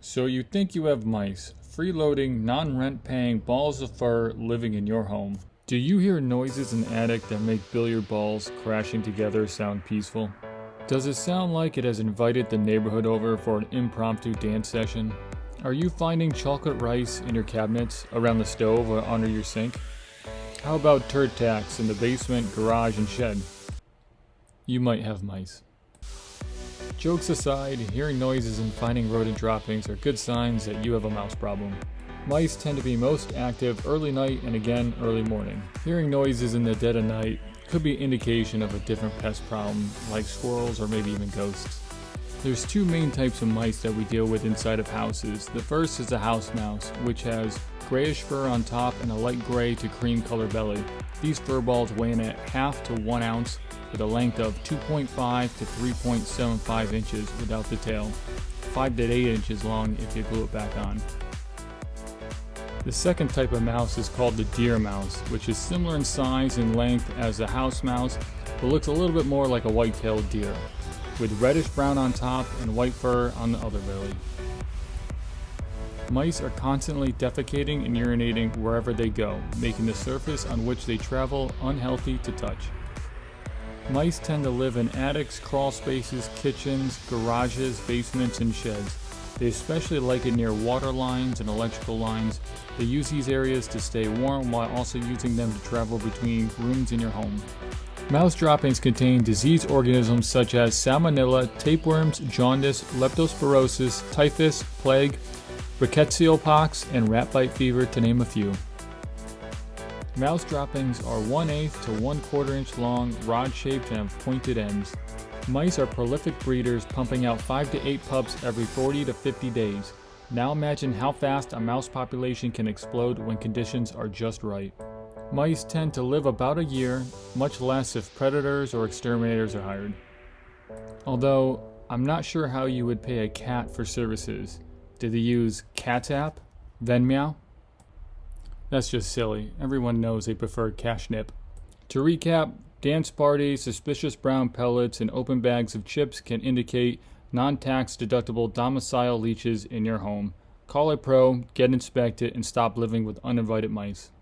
So you think you have mice, freeloading, non-rent paying balls of fur living in your home. Do you hear noises in the attic that make billiard balls crashing together sound peaceful? Does it sound like it has invited the neighborhood over for an impromptu dance session? Are you finding chocolate rice in your cabinets, around the stove, or under your sink? How about turd tacks in the basement, garage, and shed? You might have mice. Jokes aside, hearing noises and finding rodent droppings are good signs that you have a mouse problem. Mice tend to be most active early night and again early morning. Hearing noises in the dead of night could be an indication of a different pest problem, like squirrels or maybe even ghosts. There's two main types of mice that we deal with inside of houses. The first is a house mouse, which has grayish fur on top and a light gray to cream color belly. These fur balls weigh in at half to 1 ounce with a length of 2.5 to 3.75 inches without the tail, 5 to 8 inches long if you glue it back on. The second type of mouse is called the deer mouse, which is similar in size and length as the house mouse, but looks a little bit more like a white-tailed deer, with reddish brown on top and white fur on the other belly. Mice are constantly defecating and urinating wherever they go, making the surface on which they travel unhealthy to touch. Mice tend to live in attics, crawl spaces, kitchens, garages, basements, and sheds. They especially like it near water lines and electrical lines. They use these areas to stay warm while also using them to travel between rooms in your home. Mouse droppings contain disease organisms such as salmonella, tapeworms, jaundice, leptospirosis, typhus, plague, rickettsial pox, and rat bite fever, to name a few. Mouse droppings are 1/8 to 1/4 inch long, rod-shaped, and have pointed ends. Mice are prolific breeders, pumping out 5 to 8 pups every 40 to 50 days. Now imagine how fast a mouse population can explode when conditions are just right. Mice tend to live about a year, much less if predators or exterminators are hired. Although, I'm not sure how you would pay a cat for services. Do they use CatApp? Venmeow? That's just silly. Everyone knows they prefer Cashnip. To recap, dance parties, suspicious brown pellets, and open bags of chips can indicate non-tax deductible domicile leeches in your home. Call a pro, get inspected, and stop living with uninvited mice.